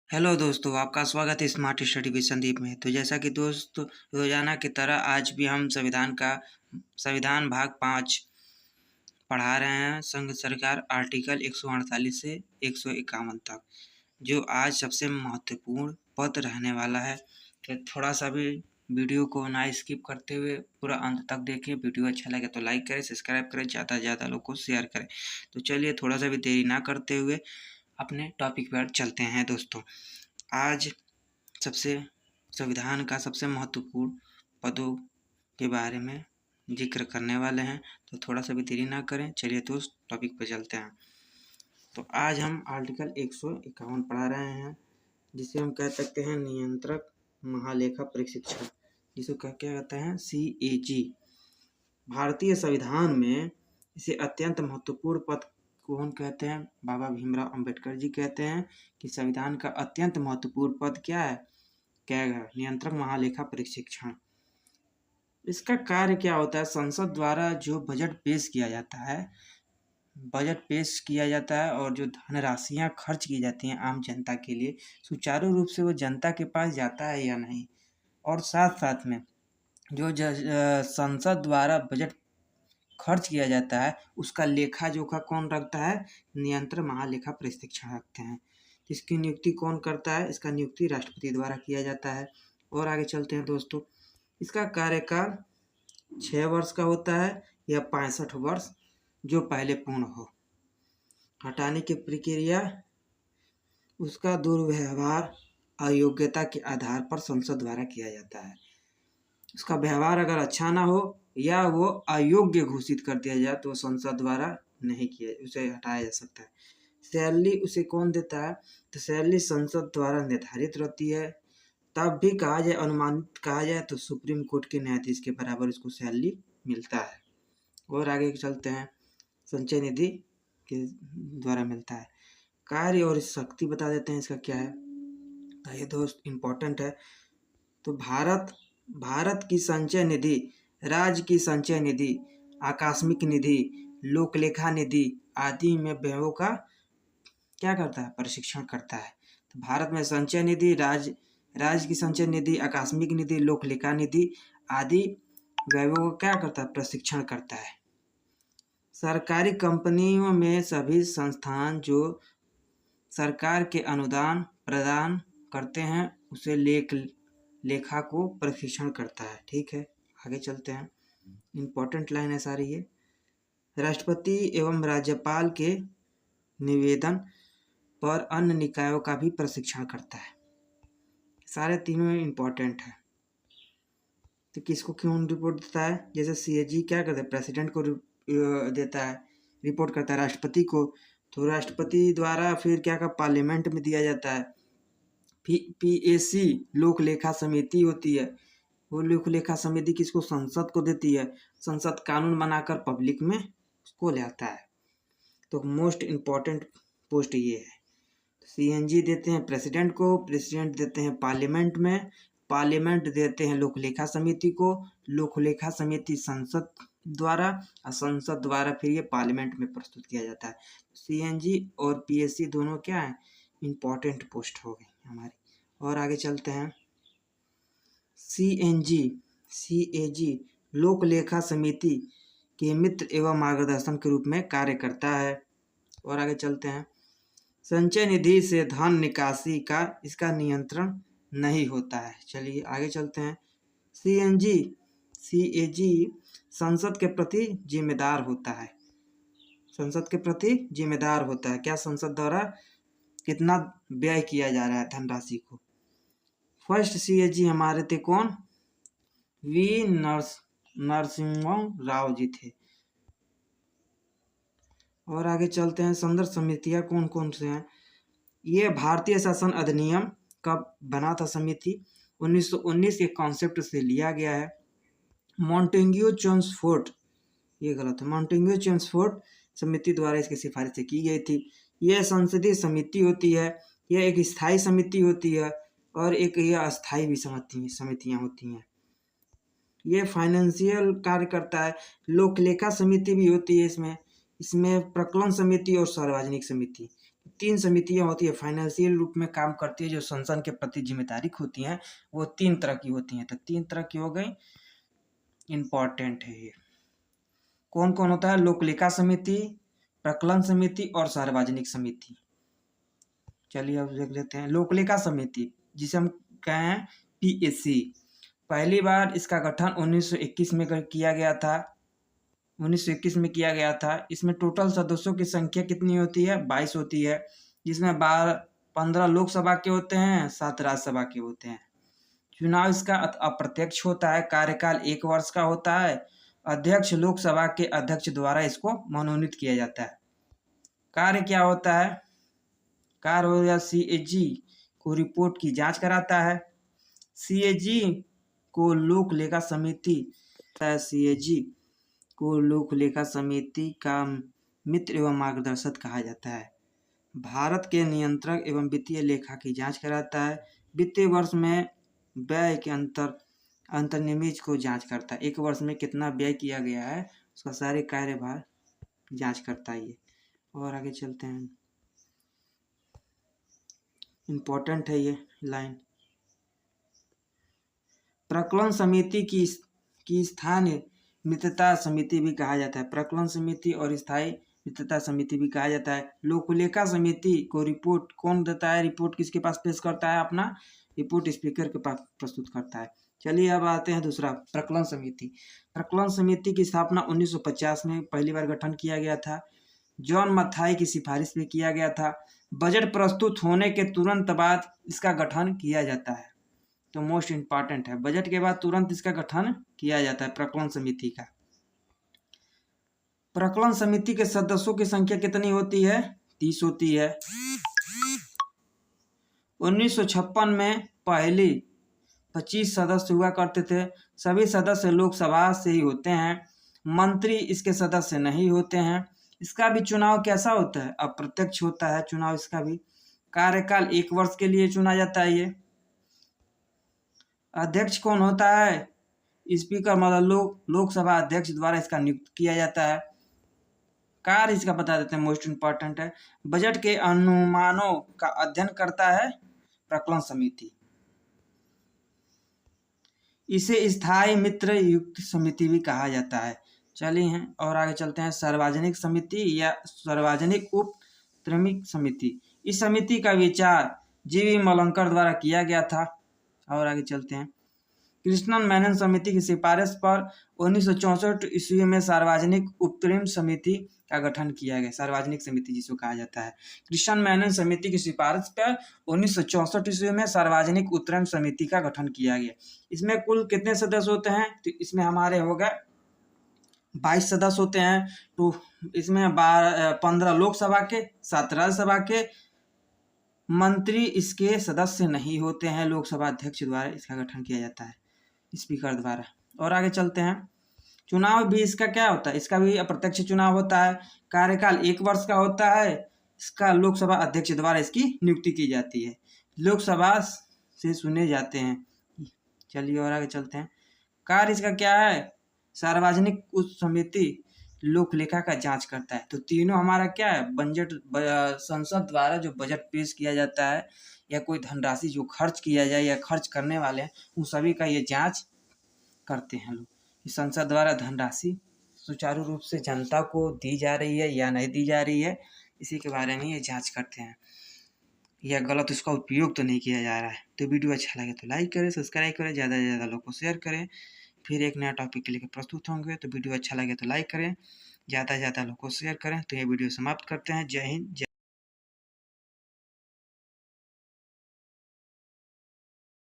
Hello दोस्तों, आपका स्वागत है स्मार्ट स्टडी विद संदीप में। तो जैसा कि दोस्त रोजाना की तरह आज भी हम संविधान भाग 5 पढ़ा रहे हैं। संघ सरकार आर्टिकल 148 से 151 तक, जो आज सबसे महत्वपूर्ण पद रहने वाला है। तो थोड़ा सा भी वीडियो को ना स्किप करते हुए पूरा अंत तक देखें। वीडियो अच्छा लगे तो लाइक करें, सब्सक्राइब करें, ज़्यादा से ज़्यादा लोग को शेयर करें। तो चलिए थोड़ा सा भी देरी ना करते हुए अपने टॉपिक पर चलते हैं दोस्तों। आज सबसे संविधान का सबसे महत्वपूर्ण पदों के बारे में जिक्र करने वाले हैं। तो थोड़ा सा भी देरी ना करें, चलिए तो उस टॉपिक पर चलते हैं। तो आज हम आर्टिकल 151 पढ़ा रहे हैं, जिसे हम कह सकते हैं नियंत्रक महालेखा परीक्षण, जिसे क्या कहते हैं CAG। भारतीय संविधान में इसे अत्यंत महत्वपूर्ण पद कौन कहते हैं? बाबा भीमराव अंबेडकर जी कहते हैं कि संविधान का अत्यंत महत्वपूर्ण पद क्या है? नियंत्रक महालेखा परीक्षण। इसका कार्य क्या होता है? संसद द्वारा जो बजट पेश किया जाता है और जो धनराशियां खर्च की जाती हैं आम जनता के लिए, सुचारू रूप से वो जनता के पास जाता है या नहीं। और साथ साथ में जो संसद द्वारा बजट खर्च किया जाता है उसका लेखा जोखा कौन रखता है? नियंत्रक महालेखा परीक्षण रखते हैं। इसकी नियुक्ति कौन करता है? इसका नियुक्ति राष्ट्रपति द्वारा किया जाता है। और आगे चलते हैं दोस्तों। इसका कार्यकाल 6 वर्ष का होता है या 65 वर्ष, जो पहले पूर्ण हो। हटाने की प्रक्रिया उसका दुर्व्यवहार अयोग्यता के आधार पर संसद द्वारा किया जाता है। उसका व्यवहार अगर अच्छा ना हो या वो अयोग्य घोषित कर दिया जाए तो संसद द्वारा नहीं किया, उसे हटाया जा सकता है। सैलरी उसे कौन देता है? तो सैलरी संसद द्वारा निर्धारित रहती है। तब भी कहा जाए, अनुमानित कहा जाए तो सुप्रीम कोर्ट के न्यायाधीश के बराबर उसको सैलरी मिलता है। और आगे चलते हैं। संचय निधि के द्वारा मिलता है। कार्य और शक्ति बता देते हैं इसका क्या है। तो ये दोस्त इम्पोर्टेंट है। तो भारत की संचय निधि, राज्य की संचय निधि, आकस्मिक निधि, लोकलेखा निधि आदि में व्ययों का क्या करता है? परीक्षण करता है। तो भारत में संचय निधि, राज्य की संचय निधि, आकस्मिक निधि, लोकलेखा निधि आदि व्ययों का क्या करता है? प्रशिक्षण करता है। सरकारी कंपनियों में सभी संस्थान जो सरकार के अनुदान प्रदान करते हैं उसे लेखा को परीक्षण करता है। ठीक है, आगे चलते हैं। इम्पोर्टेंट लाइन है सारी ये। राष्ट्रपति एवं राज्यपाल के निवेदन पर अन्य निकायों का भी परीक्षण करता है। सारे तीनों इम्पोर्टेंट है। तो किसको क्यों रिपोर्ट देता है? जैसे CAG क्या करता है? प्रेसिडेंट को देता है, रिपोर्ट करता है राष्ट्रपति को। तो राष्ट्रपति द्वारा फिर क्या का पार्लियामेंट में दिया जाता है। PAC लोक लेखा समिति होती है। वो लोक लेखा समिति किसको? संसद को देती है। संसद कानून बनाकर पब्लिक में उसको ले आता है। तो मोस्ट इम्पॉर्टेंट पोस्ट ये है। CAG देते हैं प्रेसिडेंट को, प्रेसिडेंट देते हैं पार्लियामेंट में, पार्लियामेंट देते हैं लोकलेखा समिति को, लोकलेखा समिति संसद द्वारा, और संसद द्वारा फिर ये पार्लियामेंट में प्रस्तुत किया जाता है। CAG और PAC दोनों क्या है? इम्पॉर्टेंट पोस्ट हो गई हमारी। और आगे चलते हैं। CAG लोक लेखा समिति के मित्र एवं मार्गदर्शन के रूप में कार्य करता है। और आगे चलते हैं। संचय निधि से धन निकासी का इसका नियंत्रण नहीं होता है। चलिए आगे चलते हैं। CAG संसद के प्रति जिम्मेदार होता है। संसद के प्रति जिम्मेदार होता है। क्या संसद द्वारा कितना व्यय किया जा रहा है धनराशि को। फर्स्ट CAG हमारे थे कौन? V नरसिम्हा राव जी थे। और आगे चलते हैं। संदर्भ समितियां कौन कौन से हैं? ये भारतीय शासन अधिनियम का बना था समिति, 1919 के कॉन्सेप्ट से लिया गया है। मॉन्टेग्यू चेम्सफोर्ड, ये गलत है, मॉन्टेग्यू चेम्सफोर्ड समिति द्वारा इसकी सिफारिश की गई थी। यह संसदीय समिति होती है। यह एक स्थायी समिति होती है और एक यह अस्थायी भी समितियां होती हैं। ये फाइनेंशियल कार्य करता है। लोकलेखा समिति भी होती है इसमें प्रकलन समिति और सार्वजनिक समिति। 3 समितियाँ होती है फाइनेंशियल रूप में काम करती है, जो संसद के प्रति जिम्मेदारी होती हैं, वो 3 तरह की होती हैं। तो 3 तरह की हो गई, इम्पॉर्टेंट है ये। कौन कौन होता है? लोकलेखा समिति, प्रकलन समिति और सार्वजनिक समिति। चलिए अब देख लेते हैं। लोकलेखा समिति जिसे हम कहें PSC, पहली बार इसका गठन 1921 में किया गया था। 1921 में किया गया था। इसमें टोटल सदस्यों की संख्या कितनी होती है? 22 होती है, जिसमें 15 लोकसभा के होते हैं, 7 राज्यसभा के होते हैं। चुनाव इसका अप्रत्यक्ष होता है, कार्यकाल 1 वर्ष का होता है। अध्यक्ष लोकसभा के अध्यक्ष द्वारा इसको मनोनीत किया जाता है। कार्य क्या होता है? कार्य हो गया CAG को रिपोर्ट की जांच कराता है। CAG को लोक लेखा समिति CAG को लोक लेखा समिति का मित्र एवं मार्गदर्शक कहा जाता है। भारत के नियंत्रक एवं वित्तीय लेखा की जांच कराता है। वित्तीय वर्ष में व्यय के अंतर्निहित को जांच करता है। 1 वर्ष में कितना व्यय किया गया है उसका सारे कार्यभार जांच करता है ये। और आगे चलते हैं, इम्पोर्टेंट है ये लाइन। प्रकलन समिति की स्थानीय मित्रता समिति भी कहा जाता है। प्रकलन समिति और स्थायी मित्रता समिति भी कहा जाता है। लोकलेखा समिति को रिपोर्ट कौन देता है? रिपोर्ट किसके पास पेश करता है? अपना रिपोर्ट स्पीकर के पास प्रस्तुत करता है। चलिए अब आते हैं दूसरा, प्रकलन समिति। प्रकलन समिति की स्थापना 1950 में पहली बार गठन किया गया था। जॉन मथाई की सिफारिश में किया गया था। बजट प्रस्तुत होने के तुरंत बाद इसका गठन किया जाता है। तो मोस्ट इम्पॉर्टेंट है, बजट के बाद तुरंत इसका गठन किया जाता है प्रकलन समिति का। प्रकलन समिति के सदस्यों की संख्या कितनी होती है? 30 होती है। 1956 में पहले 25 सदस्य हुआ करते थे। सभी सदस्य लोकसभा से ही होते हैं। मंत्री इसके सदस्य नहीं होते हैं। इसका भी चुनाव कैसा होता है? अप्रत्यक्ष होता है चुनाव इसका भी। कार्यकाल 1 वर्ष के लिए चुना जाता है ये। अध्यक्ष कौन होता है? स्पीकर मतलब लोकसभा अध्यक्ष द्वारा इसका नियुक्त किया जाता है। कार्य इसका बता देते हैं, मोस्ट इम्पॉर्टेंट है। बजट के अनुमानों का अध्ययन करता है प्रकलन समिति। इसे स्थायी मित्र युक्त समिति भी कहा जाता है। चलिए और आगे चलते हैं, सार्वजनिक समिति या सार्वजनिक उपक्रमिक समिति। इस समिति का विचार GV मलंकर द्वारा किया गया था। और आगे चलते हैं, कृष्णन मेनन समिति की सिफारिश पर 1964 ईस्वी में सार्वजनिक उपक्रम समिति का गठन किया गया। सार्वजनिक समिति जिसको कहा जाता है, कृष्णन मेनन समिति की सिफारिश पर 1964 ईस्वी में सार्वजनिक उपक्रम समिति का गठन किया गया। इसमें कुल कितने सदस्य होते हैं? तो इसमें हमारे हो गए 22 सदस्य होते हैं। तो इसमें 15 लोकसभा के, 7 राज्यसभा के। मंत्री इसके सदस्य नहीं होते हैं। लोकसभा अध्यक्ष द्वारा इसका गठन किया जाता है, स्पीकर द्वारा। और आगे चलते हैं, चुनाव भी इसका क्या होता है? इसका भी अप्रत्यक्ष चुनाव होता है। कार्यकाल 1 वर्ष का होता है। इसका लोकसभा अध्यक्ष द्वारा इसकी नियुक्ति की जाती है। लोकसभा से चुने जाते हैं। चलिए और आगे चलते हैं, कार्य इसका क्या है? सार्वजनिक उप समिति लोकलेखा का जांच करता है। तो तीनों हमारा क्या है? बजट, संसद द्वारा जो बजट पेश किया जाता है या कोई धनराशि जो खर्च किया जाए या खर्च करने वाले हैं, उन सभी का ये जांच करते हैं लोग कि संसद द्वारा धनराशि सुचारू रूप से जनता को दी जा रही है या नहीं दी जा रही है। इसी के बारे में ये जांच करते हैं, या गलत उसका उपयोग तो नहीं किया जा रहा है। तो वीडियो अच्छा लगे तो लाइक करें, सब्सक्राइब करें, ज़्यादा से ज़्यादा लोग को शेयर करें। फिर एक नया टॉपिक के लिए प्रस्तुत होंगे। तो वीडियो अच्छा लगे तो लाइक करें, ज़्यादा से ज़्यादा लोग को शेयर करें। तो ये वीडियो समाप्त करते हैं। जय हिंद।